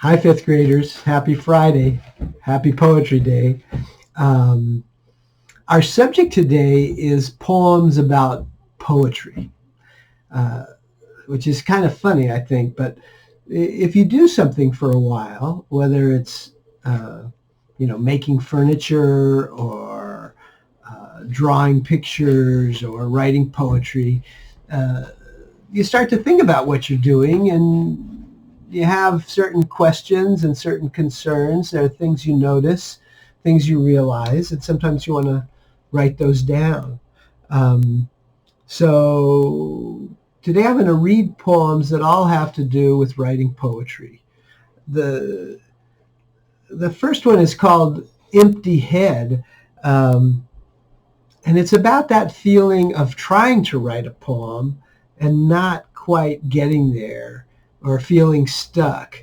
Hi, fifth graders. Happy Friday. Happy Poetry Day. Um, our subject today is poems about poetry, uh, which is kind of funny, I think. But if you do something for a while, whether it's making furniture or drawing pictures or writing poetry, uh, you start to think about what you're doing, and you have certain questions and certain concerns. There are things you notice, things you realize, and sometimes you want to write those down. So today I'm going to read poems that all have to do with writing poetry. The first one is called Empty Head, and it's about that feeling of trying to write a poem and not quite getting there or feeling stuck.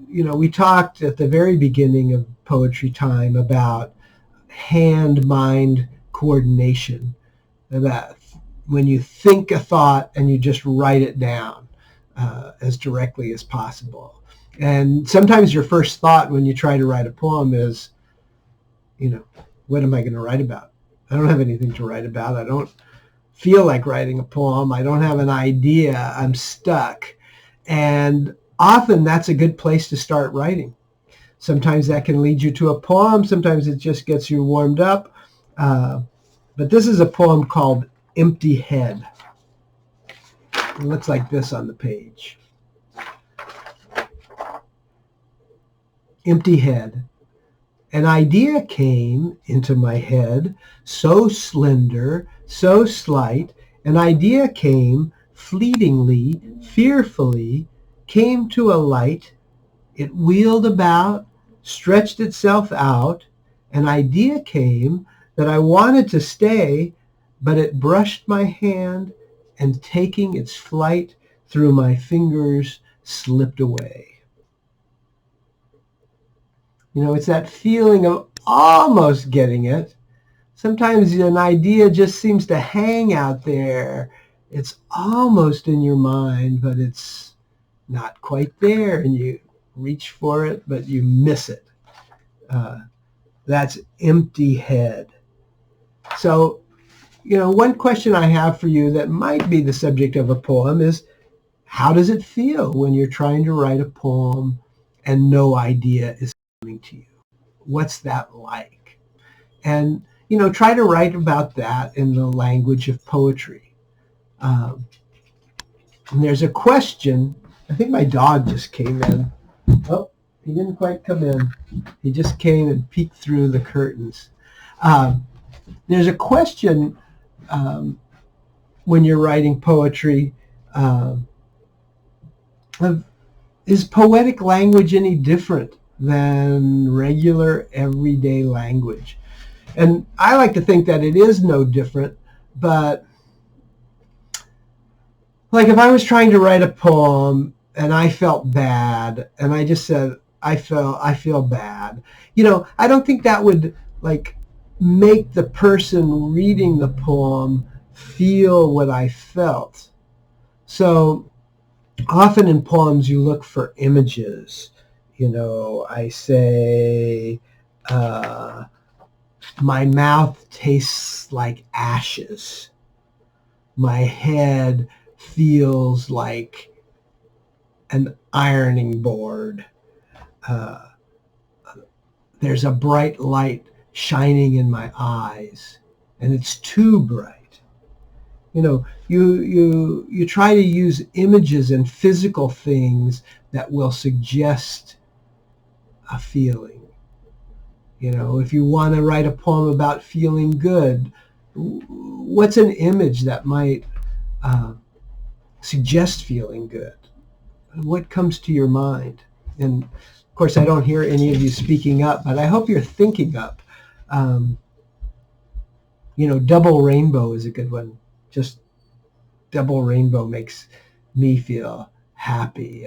We talked at the very beginning of Poetry Time about hand-mind coordination, about when you think a thought and you just write it down as directly as possible. And sometimes your first thought when you try to write a poem is, what am I going to write about? I don't have anything to write about. I don't feel like writing a poem. I don't have an idea. I'm stuck. And often that's a good place to start writing. Sometimes that can lead you to a poem. Sometimes it just gets you warmed up. But this is a poem called Empty Head. It looks like this on the page. Empty Head. An idea came into my head, so slender, so slight. An idea came fleetingly, fearfully, came to a light. It wheeled about, stretched itself out. An idea came that I wanted to stay, but it brushed my hand and taking its flight through my fingers slipped away. It's that feeling of almost getting it. Sometimes an idea just seems to hang out there. It's almost in your mind, but it's not quite there, and you reach for it, but you miss it. That's Empty Head. So, one question I have for you that might be the subject of a poem is, how does it feel when you're trying to write a poem and no idea is coming to you? What's that like? And, try to write about that in the language of poetry. And there's a question. I think my dog just came in. Oh, he didn't quite come in. He just came and peeked through the curtains. There's a question when you're writing poetry of, is poetic language any different than regular everyday language? And I like to think that it is no different, but like if I was trying to write a poem and I felt bad and I just said, I feel bad, I don't think that would make the person reading the poem feel what I felt. So often in poems you look for images. I say, my mouth tastes like ashes. My head feels like an ironing board. There's a bright light shining in my eyes, and it's too bright. You try to use images and physical things that will suggest a feeling. If you want to write a poem about feeling good, what's an image that might suggest feeling good? What comes to your mind? And of course, I don't hear any of you speaking up, but I hope you're thinking up. Double rainbow is a good one. Just double rainbow makes me feel happy.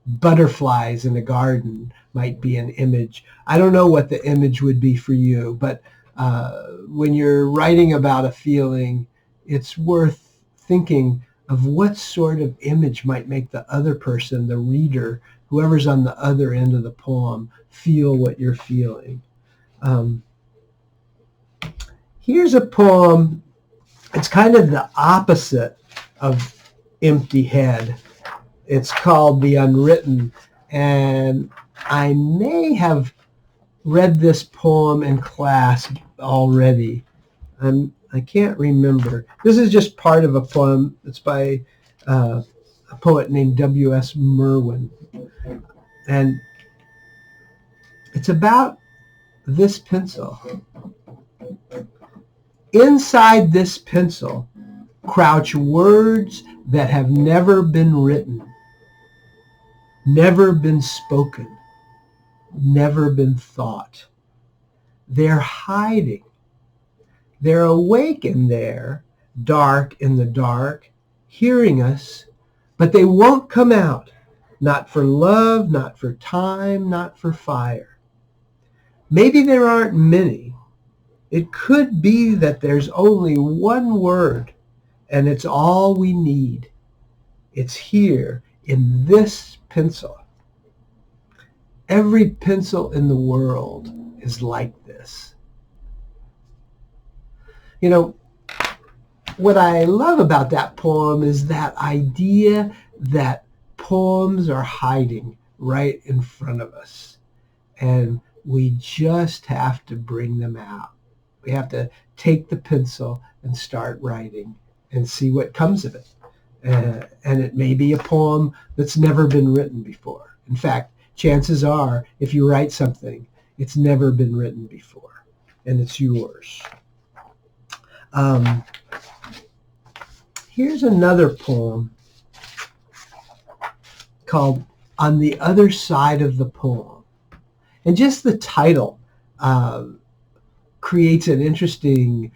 Butterflies in a garden might be an image. I don't know what the image would be for you, but when you're writing about a feeling, it's worth thinking of what sort of image might make the other person, the reader, whoever's on the other end of the poem, feel what you're feeling. Here's a poem. It's kind of the opposite of Empty Head. It's called The Unwritten, and I may have read this poem in class already. I can't remember. This is just part of a poem. It's by a poet named W.S. Merwin. And it's about this pencil. Inside this pencil crouch words that have never been written, never been spoken, never been thought. They're hiding. They're awake in there, dark in the dark, hearing us, but they won't come out, not for love, not for time, not for fire. Maybe there aren't many. It could be that there's only one word, and it's all we need. It's here in this pencil. Every pencil in the world is like this. You know, what I love about that poem is that idea that poems are hiding right in front of us, and we just have to bring them out. We have to take the pencil and start writing and see what comes of it. And it may be a poem that's never been written before. In fact, chances are, if you write something, it's never been written before, and it's yours. Here's another poem called On the Other Side of the Poem. And just the title creates an interesting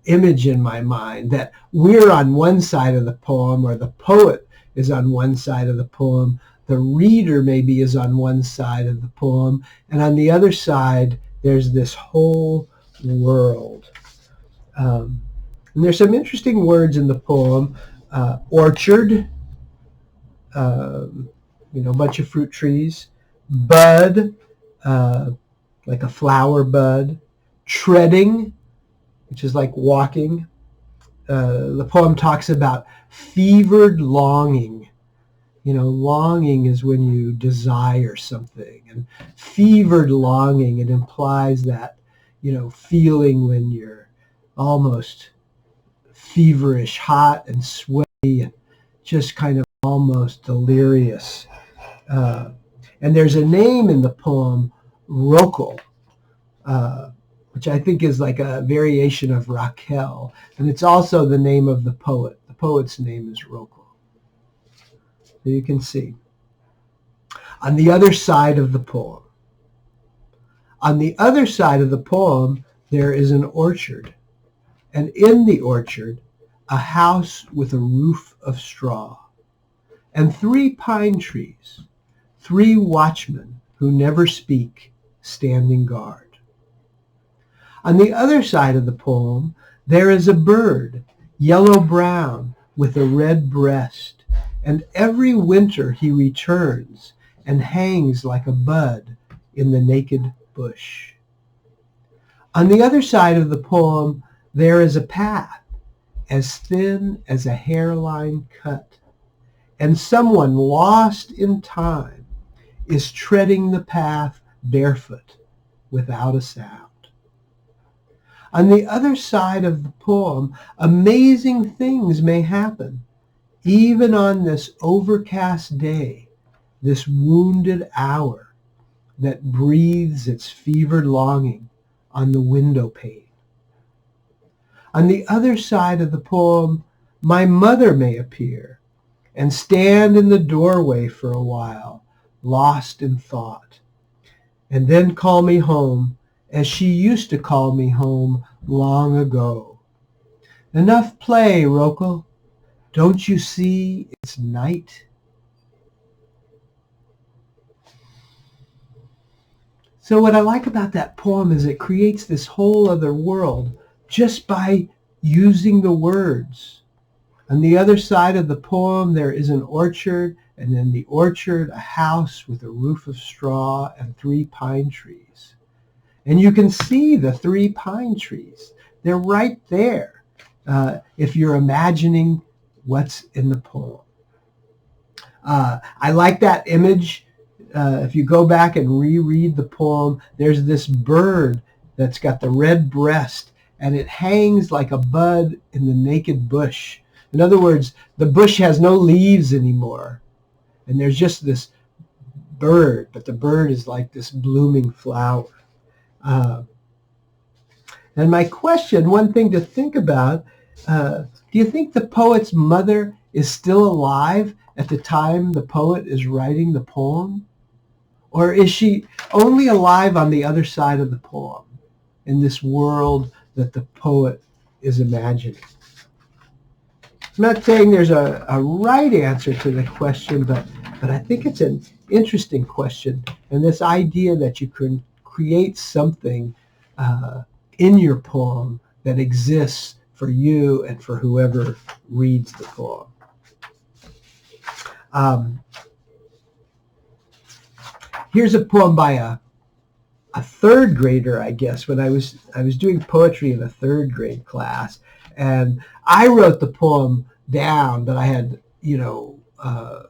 image in my mind that we're on one side of the poem, or the poet is on one side of the poem, the reader maybe is on one side of the poem, and on the other side there's this whole world. And there's some interesting words in the poem. Orchard, a bunch of fruit trees. Bud, like a flower bud. Treading, which is like walking. The poem talks about fevered longing. Longing is when you desire something. And fevered longing, it implies that, feeling when you're almost feverish, hot and sweaty, and just kind of almost delirious. And there's a name in the poem, Rokel, which I think is like a variation of Raquel. And it's also the name of the poet. The poet's name is Rokel. So you can see. On the other side of the poem. On the other side of the poem, there is an orchard. And in the orchard, a house with a roof of straw. And 3 pine trees, 3 watchmen who never speak, standing guard. On the other side of the poem, there is a bird, yellow-brown, with a red breast, and every winter he returns and hangs like a bud in the naked bush. On the other side of the poem, there is a path, as thin as a hairline cut, and someone lost in time is treading the path barefoot without a sound. On the other side of the poem, amazing things may happen, even on this overcast day, this wounded hour that breathes its fevered longing on the window pane. On the other side of the poem, my mother may appear and stand in the doorway for a while, lost in thought, and then call me home as she used to call me home long ago. Enough play, Rokel. Don't you see it's night? So what I like about that poem is it creates this whole other world just by using the words. On the other side of the poem, there is an orchard, and in the orchard, a house with a roof of straw and 3 pine trees. And you can see the 3 pine trees. They're right there if you're imagining what's in the poem. I like that image. If you go back and reread the poem, there's this bird that's got the red breast, and it hangs like a bud in the naked bush. In other words, the bush has no leaves anymore, and there's just this bird, but the bird is like this blooming flower. And my question, one thing to think about, do you think the poet's mother is still alive at the time the poet is writing the poem? Or is she only alive on the other side of the poem, in this world that the poet is imagining? I'm not saying there's a right answer to the question, but I think it's an interesting question. And this idea that you can create something in your poem that exists for you and for whoever reads the poem. Here's a poem by a third grader, I guess, when I was doing poetry in a third grade class, and I wrote the poem down, but I had, I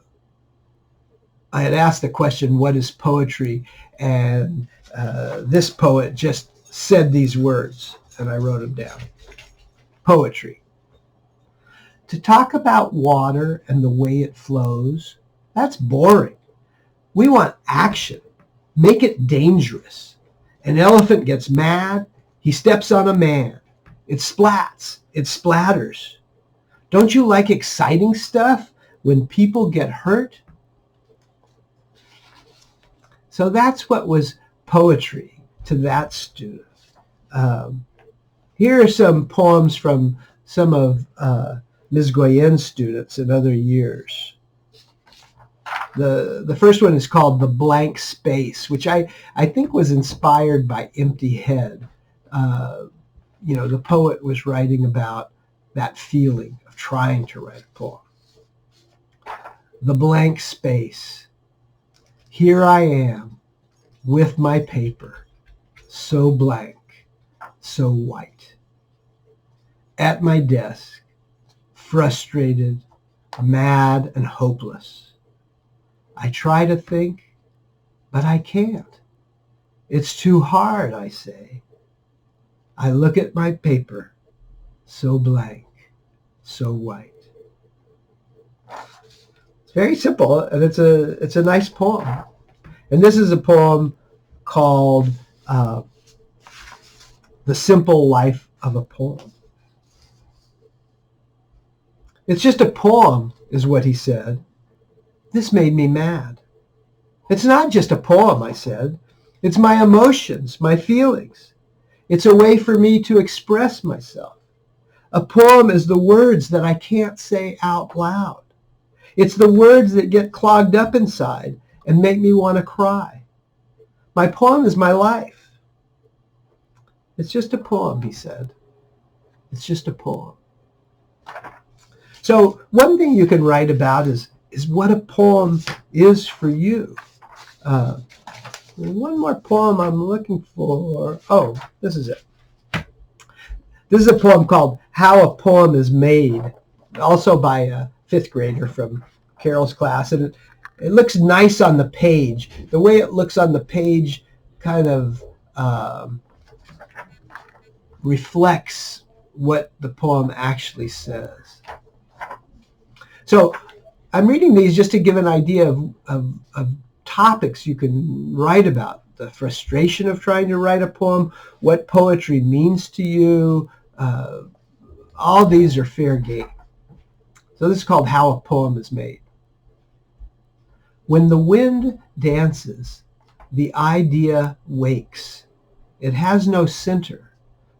had asked the question, what is poetry? And this poet just said these words, and I wrote them down. Poetry. To talk about water and the way it flows, that's boring. We want action. Make it dangerous. An elephant gets mad. He steps on a man. It splats. It splatters. Don't you like exciting stuff when people get hurt? So that's what was poetry to that student. Here are some poems from some of Ms. Goyen's students in other years. The first one is called The Blank Space, which I think was inspired by Empty Head. The poet was writing about that feeling of trying to write a poem. The blank space. Here I am with my paper, so blank, so white. At my desk, frustrated, mad, and hopeless. I try to think, but I can't. It's too hard, I say. I look at my paper, so blank, so white. It's very simple, and it's a nice poem. And this is a poem called The Simple Life of a Poem. It's just a poem, is what he said. This made me mad. It's not just a poem, I said. It's my emotions, my feelings. It's a way for me to express myself. A poem is the words that I can't say out loud. It's the words that get clogged up inside and make me want to cry. My poem is my life. It's just a poem, he said. It's just a poem. So one thing you can write about is what a poem is for you. One more poem I'm looking for. Oh, this is it. This is a poem called How a Poem is Made, also by a 5th grader from Carol's class. And it looks nice on the page. The way it looks on the page kind of reflects what the poem actually says. So I'm reading these just to give an idea of topics you can write about. The frustration of trying to write a poem, what poetry means to you. All these are fair game. So this is called How a Poem is Made. When the wind dances, the idea wakes. It has no center,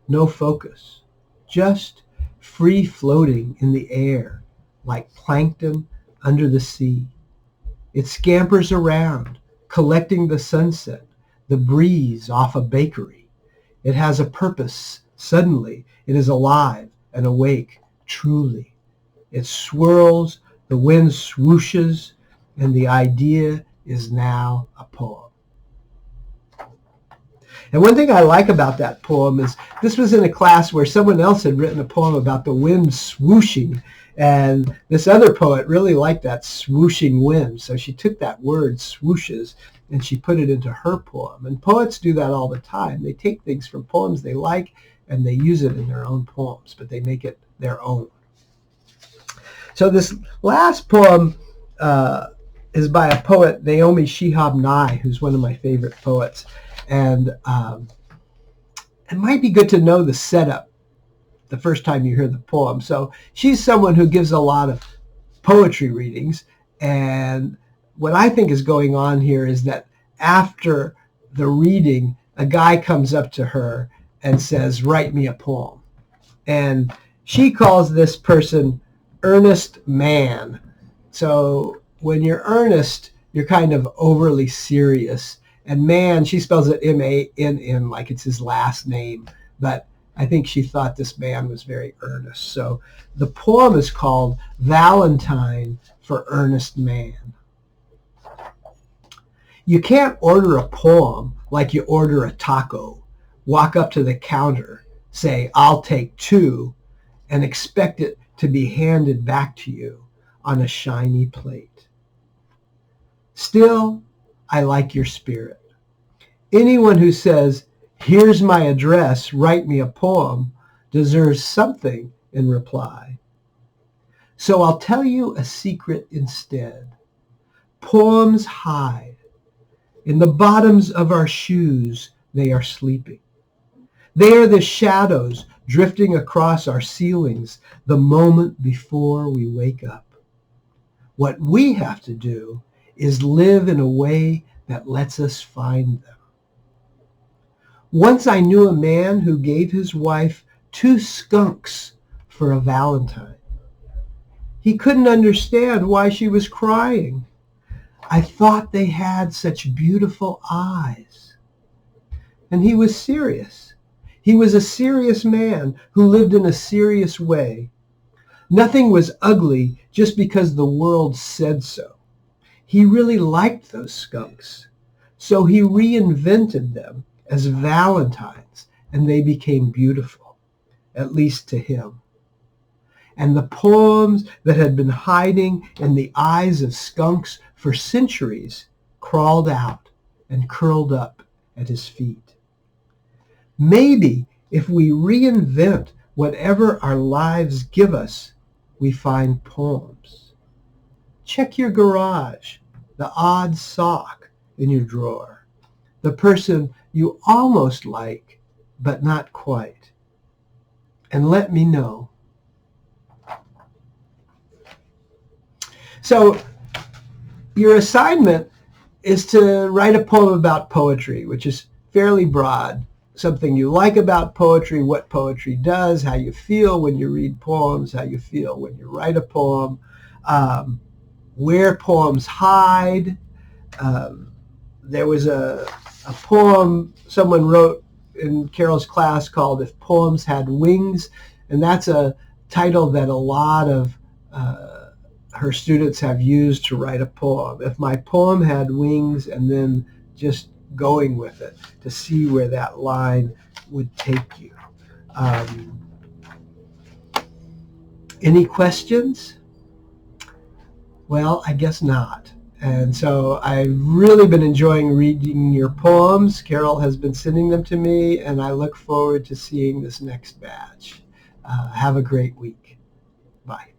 no focus, just free floating in the air like plankton under the sea. It scampers around, collecting the sunset, the breeze off a bakery. It has a purpose. Suddenly, it is alive and awake, truly. It swirls, the wind swooshes, and the idea is now a poem. And one thing I like about that poem is this was in a class where someone else had written a poem about the wind swooshing, and this other poet really liked that swooshing wind. So she took that word, swooshes, and she put it into her poem. And poets do that all the time. They take things from poems they like and they use it in their own poems, but they make it their own. So this last poem is by a poet, Naomi Shihab Nye, who's one of my favorite poets. And it might be good to know the setup the first time you hear the poem. So she's someone who gives a lot of poetry readings. And what I think is going on here is that after the reading, a guy comes up to her and says, "Write me a poem." And she calls this person Earnest Man. So when you're earnest, you're kind of overly serious. And man, she spells it M-A-N-N like it's his last name. But I think she thought this man was very earnest. So the poem is called Valentine for Earnest Man. You can't order a poem like you order a taco. Walk up to the counter, say, "I'll take 2, and expect it to be handed back to you on a shiny plate. Still, I like your spirit. Anyone who says, "Here's my address, write me a poem," deserves something in reply. So I'll tell you a secret instead. Poems hide. In the bottoms of our shoes, they are sleeping. They are the shadows drifting across our ceilings the moment before we wake up. What we have to do is live in a way that lets us find them. Once I knew a man who gave his wife 2 skunks for a Valentine. He couldn't understand why she was crying. I thought they had such beautiful eyes. And he was serious. He was a serious man who lived in a serious way. Nothing was ugly just because the world said so. He really liked those skunks. So he reinvented them as Valentines, and they became beautiful, at least to him. And the poems that had been hiding in the eyes of skunks for centuries crawled out and curled up at his feet. Maybe if we reinvent whatever our lives give us, we find poems. Check your garage, the odd sock in your drawer, the person you almost like, but not quite. And let me know. So your assignment is to write a poem about poetry, which is fairly broad. Something you like about poetry, what poetry does, how you feel when you read poems, how you feel when you write a poem, where poems hide. There was a poem someone wrote in Carol's class called "If Poems Had Wings," and that's a title that a lot of her students have used to write a poem. If my poem had wings, and then just going with it to see where that line would take you. Any questions? Well, I guess not. And so I've really been enjoying reading your poems. Carol has been sending them to me, and I look forward to seeing this next batch. Have a great week. Bye.